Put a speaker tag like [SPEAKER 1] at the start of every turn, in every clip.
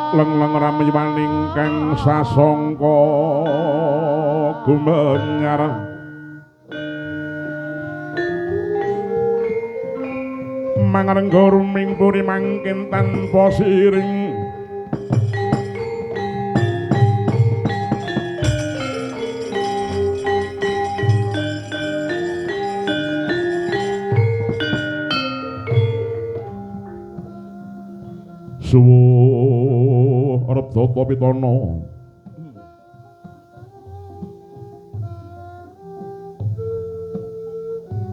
[SPEAKER 1] Leng-leng ramiwaning kang sasangka gumenyar mangrengga ruming puri mangkin tanpa siring suwuh arep Data Pitana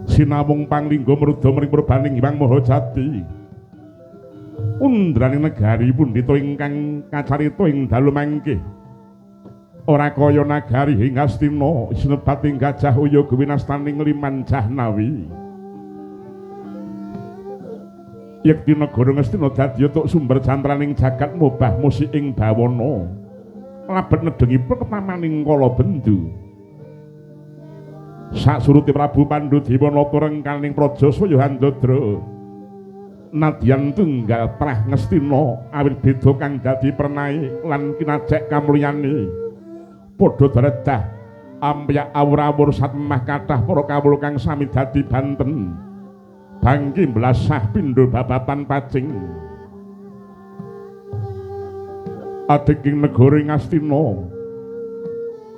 [SPEAKER 1] sinamung panglingga mrudha mring perbaning Hyang Mahajati undraning negari pundhita ingkang kacarita ing dalu mangke ora kaya nagari ing Astina sinebating Gajah Uya gewinastaning Liman Jahnawi yekti negara Ngastina dadi tuk sumber jantraning jagat mobah musik ing bawana labet nedhengipun ketamaning kala bendu saksuruti Prabu Pandhu Dewanata rengkaning Praja Swaya Handadra nadyan tunggal prah Ngastina awit beda kang dadi pernahe lan kinajek kamulyane padha dredah ampya awur-awur satmah kathah para kawula kang sami dadi banten bangki mblasah pindha babatan pacing adeking negara Ngastina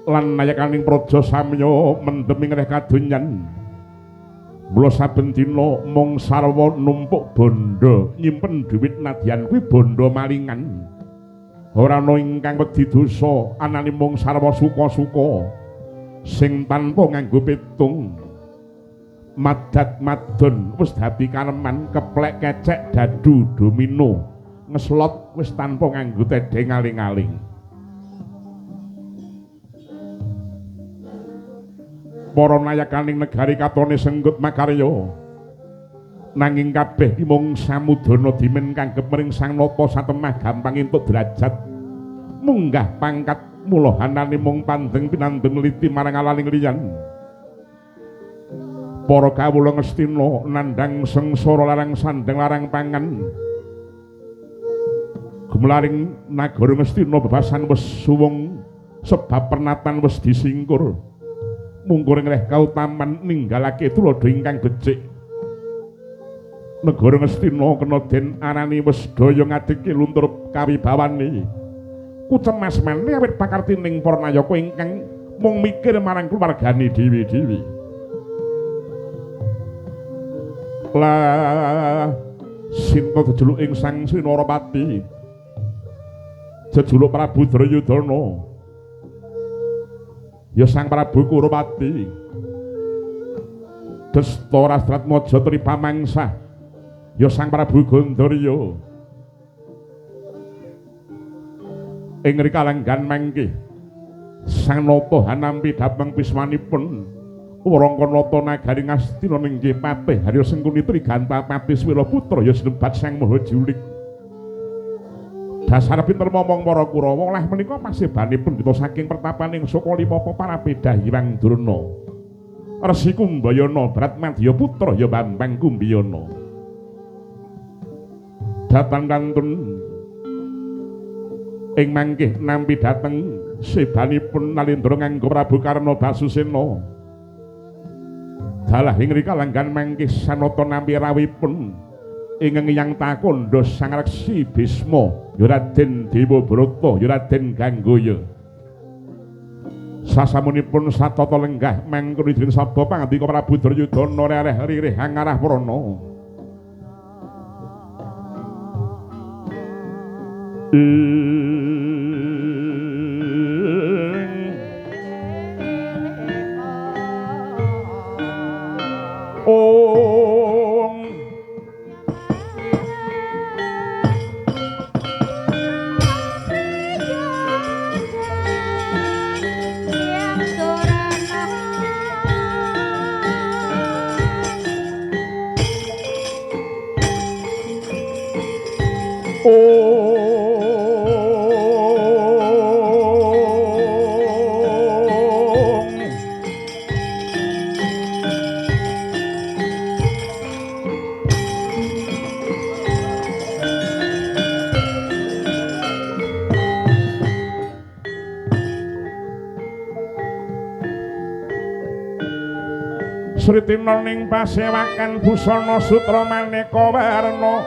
[SPEAKER 1] lan nayakaning praja samya mendeming reh kadonyan mula saben dina mung sarwa numpuk bondo nyimpen dhuwit nadyan kuwi bondo malingan ora ana ingkang wedi dosa anane mung sarwa suka-suka sing tanpa nganggo pitung madat madon wis dadi kareman keplek kecek dadu domino ngeslot wis tanpa nganggo tedeng aling-aling para nayakaning negari katone senggut makarya nanging kabeh mung samudana dimen kang gemering sang nata satemah gampang entuk derajat munggah pangkat mula hanane mung pandeng pinandeng liti marang alaning liyan para kawula Ngastina nandhang sengsara larang sandeng larang pangan gumlaring nagara Ngastina bebasan wis suwung sebab pernatan wis disingkur mungkuring reh kautaman ninggalake tuladha ingkang becik negara Ngastina kena den arani wis daya ngadeke luntur kawibawane kucemas maneh awit pakartining para nayaka ingkang mung mikir marang keluargane dhewe-dhewe lah sinta jejuluk ing Sang Srinarapati jejuluk Prabu Duryudana ya Sang Prabu Kurupati Desta Rastratmaja Tri Pamangsa ya Sang Prabu Gandharya ing rikalenggan mangke Sang Nata hanampi dhateng pismanipun warangka nata nagari Ngastina ninggih Patih Harya Sengkuni Trigantapati Swira putra ya sinebat Sang Mahajulik dasar pinter momong para Kurawa oleh menika pasibanipun kita saking pertapaning Saka Limapa Parapedah Hyang Drona Resi Kumbayana Bratmadya putra ya Bambang Kumbayana datang kantun ing mangkih nampi dhateng sebanipun Nalendra nganggo Prabu Karna Basusena dalah ing rikalenggan mangkih sanata nampi rawipun ingkang yang takondha Sang Reksi Bisma ya Raden Dewabrata ya Raden Ganggaya Sasamunipun satata lenggah mengkuni dening sabda pangandika Prabu Duryudana rereh ririh angarah prana. Sritina ning pasewakan busana sutra maneka warna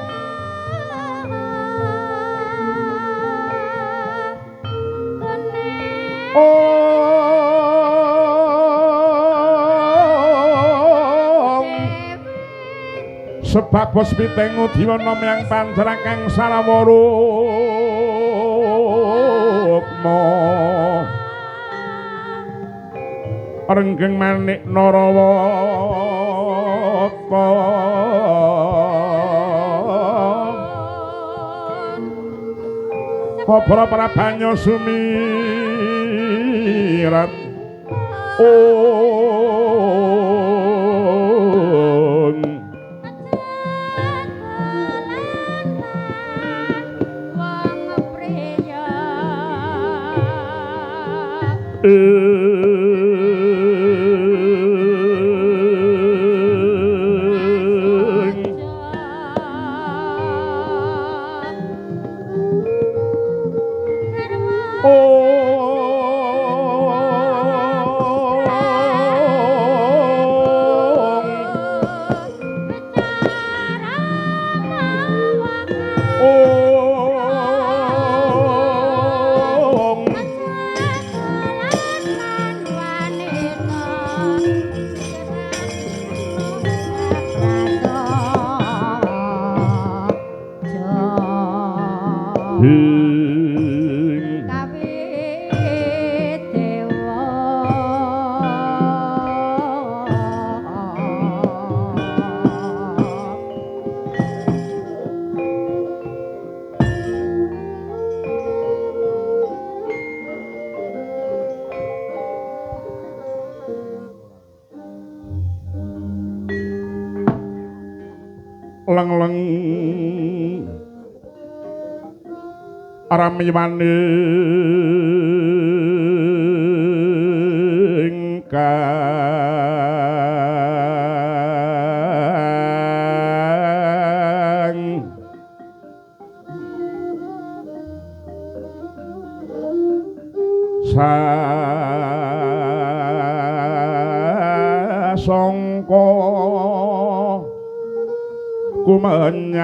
[SPEAKER 1] sebab bos piteng diwana yang panjrakang Sarawarukma renggeng manik Narawata para prabanyo sumirat leng-leng ramyaning kang sasongko kumenyar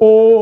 [SPEAKER 1] om